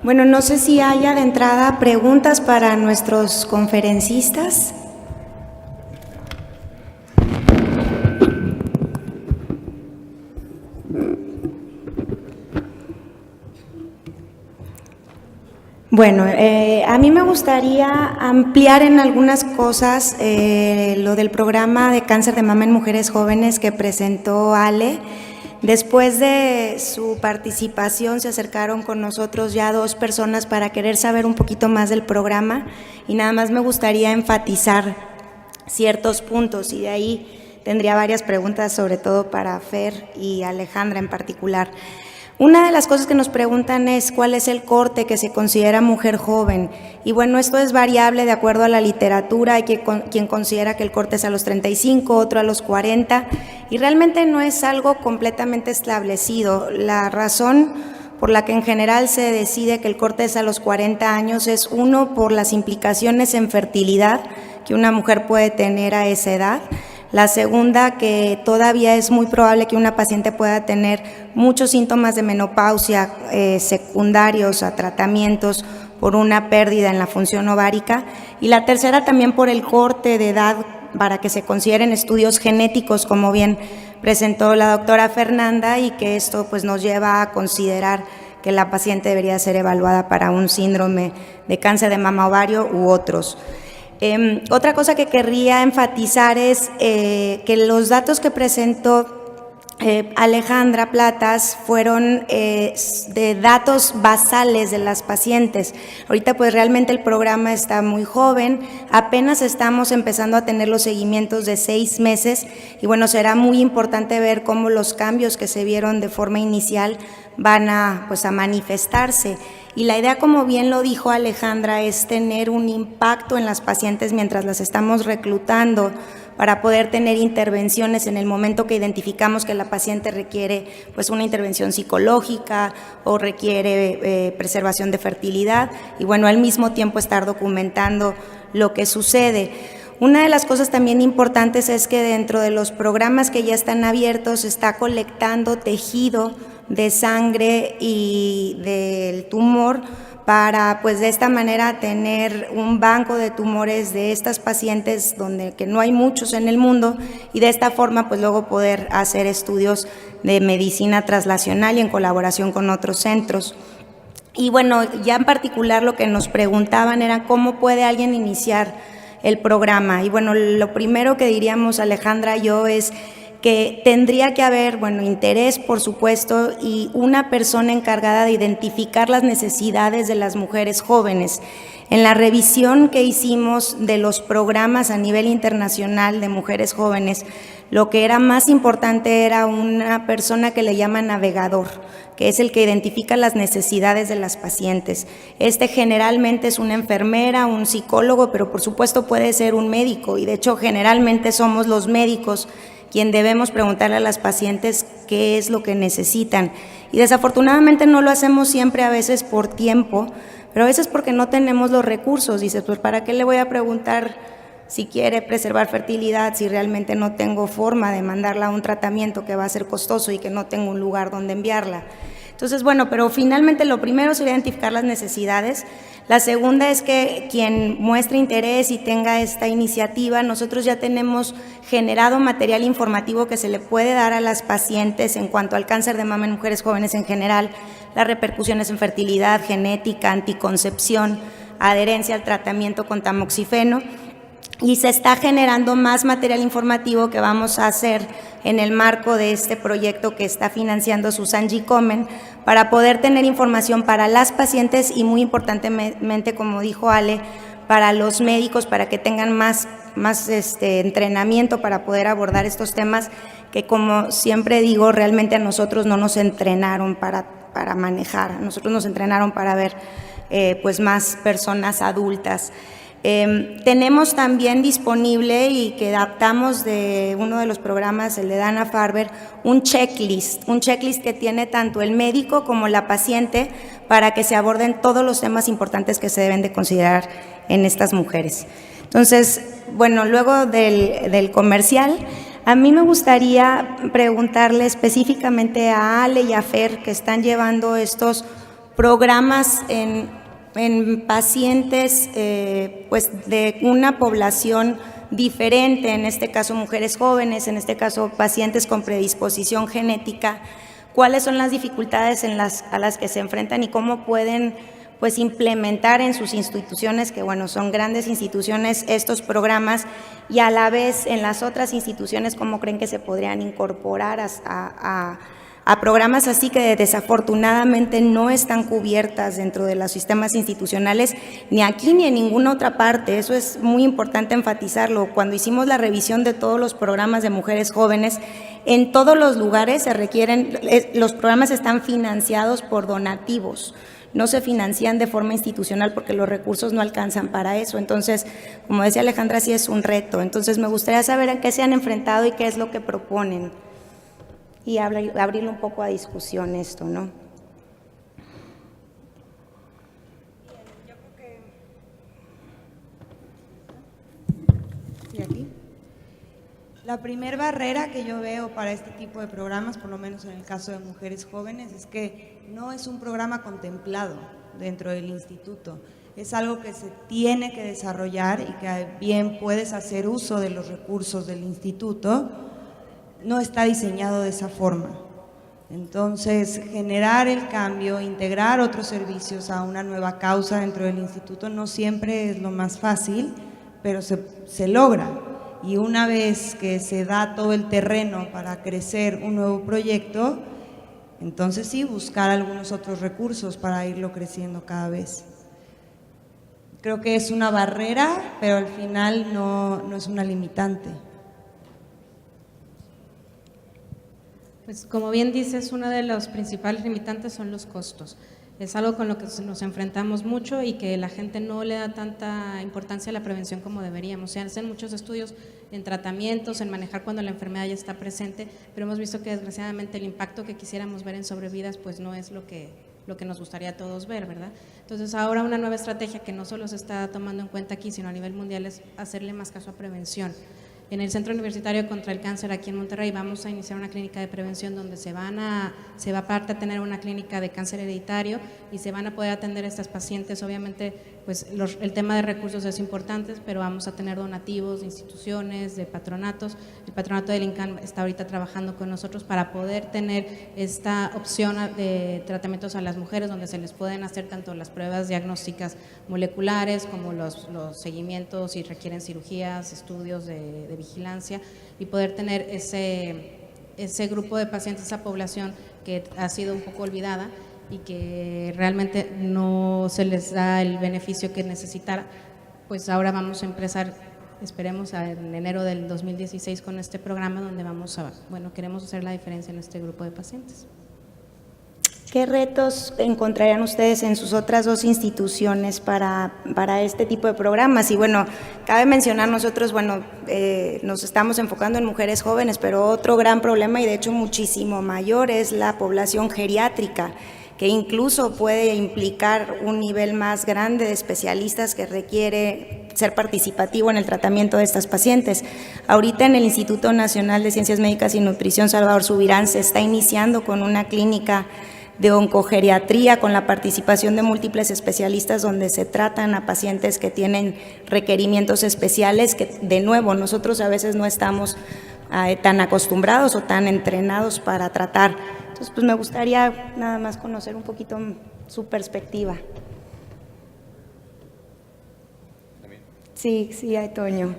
Bueno, no sé si haya de entrada preguntas para nuestros conferencistas. Bueno, a mí me gustaría ampliar en algunas cosas lo del programa de cáncer de mama en mujeres jóvenes que presentó Ale. Después de su participación se acercaron con nosotros ya 2 personas para querer saber un poquito más del programa y nada más me gustaría enfatizar ciertos puntos y de ahí tendría varias preguntas, sobre todo para Fer y Alejandra en particular. Una de las cosas que nos preguntan es cuál es el corte que se considera mujer joven. Y bueno, esto es variable de acuerdo a la literatura. Hay quien considera que el corte es a los 35, otro a los 40. Y realmente no es algo completamente establecido. La razón por la que en general se decide que el corte es a los 40 años es uno, por las implicaciones en fertilidad que una mujer puede tener a esa edad. La segunda, que todavía es muy probable que una paciente pueda tener muchos síntomas de menopausia secundarios a tratamientos por una pérdida en la función ovárica. Y la tercera también por el corte de edad para que se consideren estudios genéticos, como bien presentó la doctora Fernanda, y que esto pues nos lleva a considerar que la paciente debería ser evaluada para un síndrome de cáncer de mama ovario u otros. Otra cosa que querría enfatizar es que los datos que presentó Alejandra Platas fueron de datos basales de las pacientes. Ahorita pues realmente el programa está muy joven, apenas estamos empezando a tener los seguimientos de 6 meses y bueno, será muy importante ver cómo los cambios que se vieron de forma inicial van a manifestarse. Y la idea, como bien lo dijo Alejandra, es tener un impacto en las pacientes mientras las estamos reclutando para poder tener intervenciones en el momento que identificamos que la paciente requiere pues una intervención psicológica o requiere preservación de fertilidad y bueno, al mismo tiempo estar documentando lo que sucede. Una de las cosas también importantes es que dentro de los programas que ya están abiertos se está colectando tejido de sangre y del tumor para pues de esta manera tener un banco de tumores de estas pacientes que no hay muchos en el mundo y de esta forma pues luego poder hacer estudios de medicina translacional y en colaboración con otros centros. Y bueno, ya en particular lo que nos preguntaban era cómo puede alguien iniciar el programa y bueno, lo primero que diríamos Alejandra y yo es que tendría que haber, interés, por supuesto, y una persona encargada de identificar las necesidades de las mujeres jóvenes. En la revisión que hicimos de los programas a nivel internacional de mujeres jóvenes, lo que era más importante era una persona que le llaman navegador, que es el que identifica las necesidades de las pacientes. Generalmente es una enfermera, un psicólogo, pero por supuesto puede ser un médico, y de hecho generalmente somos los médicos quien debemos preguntarle a las pacientes qué es lo que necesitan. Y desafortunadamente no lo hacemos siempre, a veces por tiempo, pero a veces porque no tenemos los recursos. Dices, pues ¿para qué le voy a preguntar si quiere preservar fertilidad si realmente no tengo forma de mandarla a un tratamiento que va a ser costoso y que no tengo un lugar donde enviarla? Entonces, pero finalmente lo primero sería identificar las necesidades. La segunda es que quien muestre interés y tenga esta iniciativa, nosotros ya tenemos generado material informativo que se le puede dar a las pacientes en cuanto al cáncer de mama en mujeres jóvenes en general, las repercusiones en fertilidad, genética, anticoncepción, adherencia al tratamiento con tamoxifeno. Y se está generando más material informativo que vamos a hacer en el marco de este proyecto que está financiando Susan G. Komen para poder tener información para las pacientes y muy importantemente, como dijo Ale, para los médicos, para que tengan más entrenamiento para poder abordar estos temas que, como siempre digo, realmente a nosotros no nos entrenaron para manejar, a nosotros nos entrenaron para ver más personas adultas. Tenemos también disponible y que adaptamos de uno de los programas, el de Dana-Farber, un checklist que tiene tanto el médico como la paciente para que se aborden todos los temas importantes que se deben de considerar en estas mujeres. Entonces, luego del comercial, a mí me gustaría preguntarle específicamente a Ale y a Fer, que están llevando estos programas en pacientes pues de una población diferente, en este caso mujeres jóvenes, en este caso pacientes con predisposición genética, cuáles son las dificultades a las que se enfrentan y cómo pueden pues implementar en sus instituciones, que bueno, son grandes instituciones, estos programas, y a la vez en las otras instituciones, cómo creen que se podrían incorporar a programas así que desafortunadamente no están cubiertas dentro de los sistemas institucionales, ni aquí ni en ninguna otra parte. Eso es muy importante enfatizarlo. Cuando hicimos la revisión de todos los programas de mujeres jóvenes, en todos los lugares se requieren, los programas están financiados por donativos, no se financian de forma institucional porque los recursos no alcanzan para eso. Entonces, como decía Alejandra, sí es un reto. Entonces, me gustaría saber a qué se han enfrentado y qué es lo que proponen. Y abrirle un poco a discusión esto, ¿no? Yo creo que ¿y aquí? La primera barrera que yo veo para este tipo de programas, por lo menos en el caso de mujeres jóvenes, es que no es un programa contemplado dentro del instituto. Es algo que se tiene que desarrollar y que bien puedes hacer uso de los recursos del instituto. No está diseñado de esa forma. Entonces, generar el cambio, integrar otros servicios a una nueva causa dentro del instituto no siempre es lo más fácil, pero se logra. Y una vez que se da todo el terreno para crecer un nuevo proyecto, entonces sí, buscar algunos otros recursos para irlo creciendo cada vez. Creo que es una barrera, pero al final no es una limitante. Pues como bien dices, uno de los principales limitantes son los costos. Es algo con lo que nos enfrentamos mucho y que la gente no le da tanta importancia a la prevención como deberíamos. Se hacen muchos estudios en tratamientos, en manejar cuando la enfermedad ya está presente, pero hemos visto que desgraciadamente el impacto que quisiéramos ver en sobrevidas pues no es lo que nos gustaría a todos ver, ¿verdad? Entonces ahora una nueva estrategia que no solo se está tomando en cuenta aquí, sino a nivel mundial, es hacerle más caso a prevención. En el Centro Universitario contra el Cáncer aquí en Monterrey vamos a iniciar una clínica de prevención donde se va aparte a tener una clínica de cáncer hereditario y se van a poder atender a estas pacientes. Obviamente pues el tema de recursos es importante, pero vamos a tener donativos de instituciones, de patronatos. El patronato del INCAN está ahorita trabajando con nosotros para poder tener esta opción de tratamientos a las mujeres donde se les pueden hacer tanto las pruebas diagnósticas moleculares como los seguimientos si requieren cirugías, estudios de vigilancia, y poder tener ese grupo de pacientes, esa población que ha sido un poco olvidada y que realmente no se les da el beneficio que necesitara. Pues ahora vamos a empezar, esperemos en enero del 2016 con este programa donde queremos hacer la diferencia en este grupo de pacientes. ¿Qué retos encontrarían ustedes en sus otras dos instituciones para este tipo de programas? Y bueno, cabe mencionar nosotros, nos estamos enfocando en mujeres jóvenes, pero otro gran problema y de hecho muchísimo mayor es la población geriátrica, que incluso puede implicar un nivel más grande de especialistas que requiere ser participativo en el tratamiento de estas pacientes. Ahorita en el Instituto Nacional de Ciencias Médicas y Nutrición Salvador Subirán se está iniciando con una clínica de oncogeriatría con la participación de múltiples especialistas donde se tratan a pacientes que tienen requerimientos especiales que, de nuevo, nosotros a veces no estamos tan acostumbrados o tan entrenados para tratar. Entonces, pues me gustaría nada más conocer un poquito su perspectiva. Sí, Toño.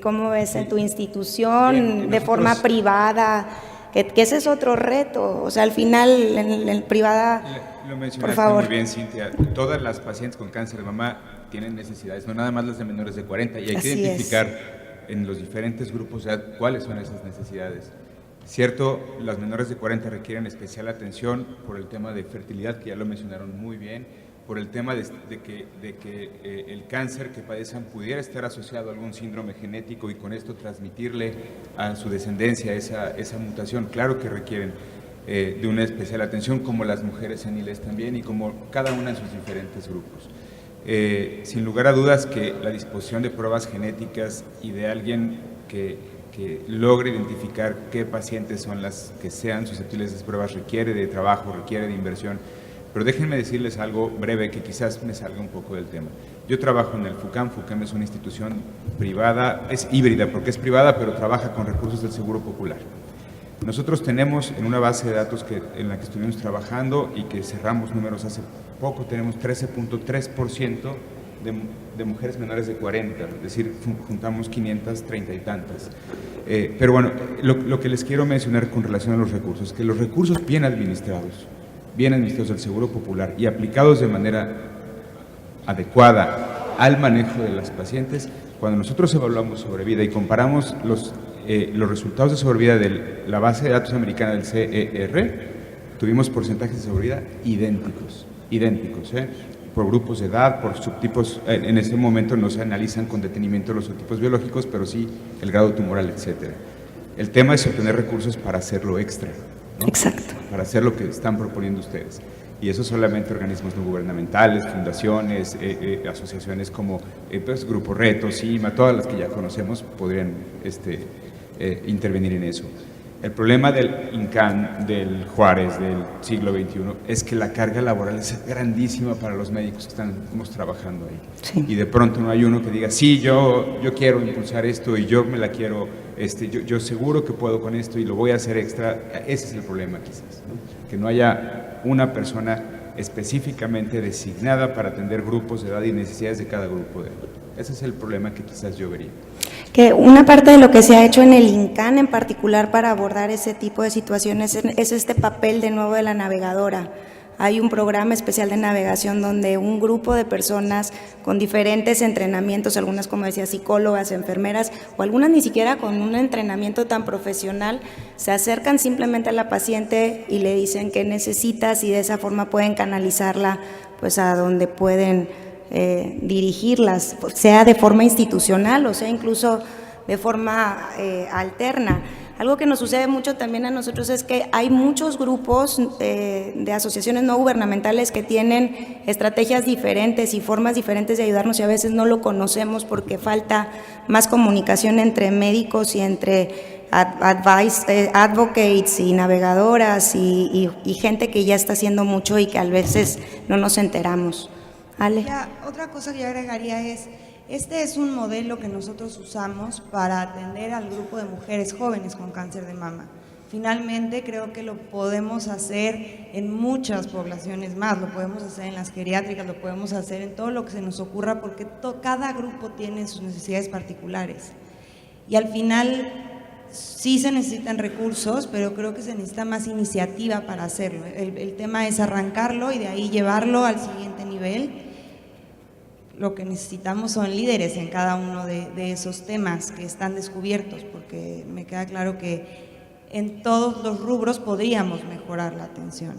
¿Cómo ves en tu institución de forma privada? Que ese es otro reto, o sea, al final en el privada, lo mencionaste por favor. Muy bien, Cintia, todas las pacientes con cáncer de mama tienen necesidades, no nada más las de menores de 40, y hay que identificar en los diferentes grupos cuáles son esas necesidades. Cierto, las menores de 40 requieren especial atención por el tema de fertilidad, que ya lo mencionaron muy bien, por el tema de que el cáncer que padecen pudiera estar asociado a algún síndrome genético y con esto transmitirle a su descendencia esa mutación. Claro que requieren de una especial atención, como las mujeres seniles también y como cada una en sus diferentes grupos. Sin lugar a dudas que la disposición de pruebas genéticas y de alguien que logre identificar qué pacientes son las que sean susceptibles de esas pruebas requiere de trabajo, requiere de inversión. Pero déjenme decirles algo breve que quizás me salga un poco del tema. Yo trabajo en el FUCAM. FUCAM es una institución privada, es híbrida porque es privada, pero trabaja con recursos del Seguro Popular. Nosotros tenemos en una base de datos en la que estuvimos trabajando y que cerramos números hace poco, tenemos 13.3% de mujeres menores de 40, es decir, juntamos 530 y tantas. Pero bueno, lo que les quiero mencionar con relación a los recursos, es que los recursos bien administrados del Seguro Popular y aplicados de manera adecuada al manejo de las pacientes, cuando nosotros evaluamos sobrevida y comparamos los resultados de sobrevida de la base de datos americana del CER, tuvimos porcentajes de sobrevida idénticos, por grupos de edad, por subtipos. En ese momento no se analizan con detenimiento los subtipos biológicos, pero sí el grado tumoral, etcétera. El tema es obtener recursos para hacerlo extra, ¿no? Exacto. Para hacer lo que están proponiendo ustedes. Y eso solamente organismos no gubernamentales, fundaciones, asociaciones como pues, Grupo Reto, CIMA, todas las que ya conocemos podrían intervenir en eso. El problema del INCAN, del Juárez, del siglo XXI, es que la carga laboral es grandísima para los médicos que estamos trabajando ahí. Sí. Y de pronto no hay uno que diga, sí, yo quiero impulsar esto y yo me la quiero, yo seguro que puedo con esto y lo voy a hacer extra. Ese es el problema quizás, ¿no? Que no haya una persona específicamente designada para atender grupos de edad y necesidades de cada grupo de edad. Ese es el problema que quizás yo vería. Que una parte de lo que se ha hecho en el INCAN en particular para abordar ese tipo de situaciones es este papel de nuevo de la navegadora. Hay un programa especial de navegación donde un grupo de personas con diferentes entrenamientos, algunas como decía psicólogas, enfermeras o algunas ni siquiera con un entrenamiento tan profesional, se acercan simplemente a la paciente y le dicen qué necesitas y de esa forma pueden canalizarla pues a donde pueden dirigirlas, sea de forma institucional o sea incluso de forma alterna. Algo que nos sucede mucho también a nosotros es que hay muchos grupos de asociaciones no gubernamentales que tienen estrategias diferentes y formas diferentes de ayudarnos y a veces no lo conocemos porque falta más comunicación entre médicos y entre advocates y navegadoras y gente que ya está haciendo mucho y que a veces no nos enteramos. Ale. Ya, otra cosa que yo agregaría es, este es un modelo que nosotros usamos para atender al grupo de mujeres jóvenes con cáncer de mama. Finalmente creo que lo podemos hacer en muchas poblaciones más, lo podemos hacer en las geriátricas, lo podemos hacer en todo lo que se nos ocurra porque cada grupo tiene sus necesidades particulares. Y al final sí se necesitan recursos, pero creo que se necesita más iniciativa para hacerlo. El tema es arrancarlo y de ahí llevarlo al siguiente nivel. Lo que necesitamos son líderes en cada uno de esos temas que están descubiertos, porque me queda claro que en todos los rubros podríamos mejorar la atención.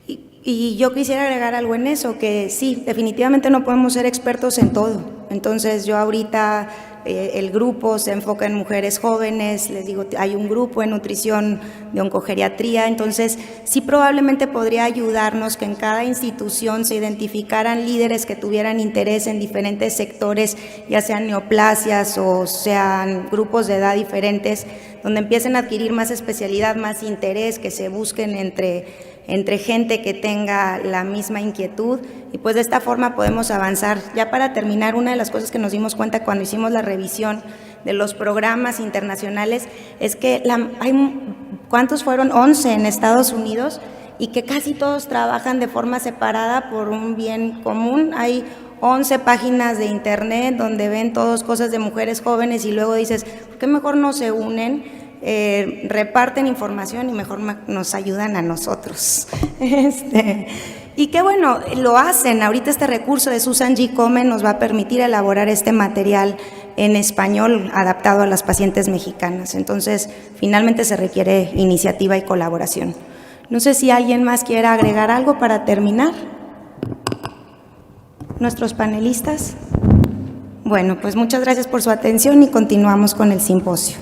Y yo quisiera agregar algo en eso, que sí, definitivamente no podemos ser expertos en todo. Entonces yo ahorita el grupo se enfoca en mujeres jóvenes, les digo, hay un grupo en nutrición de oncogeriatría, entonces sí probablemente podría ayudarnos que en cada institución se identificaran líderes que tuvieran interés en diferentes sectores, ya sean neoplasias o sean grupos de edad diferentes, donde empiecen a adquirir más especialidad, más interés, que se busquen entre gente que tenga la misma inquietud y pues de esta forma podemos avanzar. Ya para terminar, una de las cosas que nos dimos cuenta cuando hicimos la revisión de los programas internacionales es que ¿cuántos fueron? 11 en Estados Unidos y que casi todos trabajan de forma separada por un bien común. Hay 11 páginas de internet donde ven todos cosas de mujeres jóvenes y luego dices, ¿por qué mejor no se unen? Reparten información y mejor nos ayudan a nosotros. Y qué bueno, lo hacen. Ahorita este recurso de Susan G. Komen nos va a permitir elaborar este material en español adaptado a las pacientes mexicanas. Entonces, finalmente se requiere iniciativa y colaboración. No sé si alguien más quiera agregar algo para terminar. ¿Nuestros panelistas? Bueno, pues muchas gracias por su atención y continuamos con el simposio.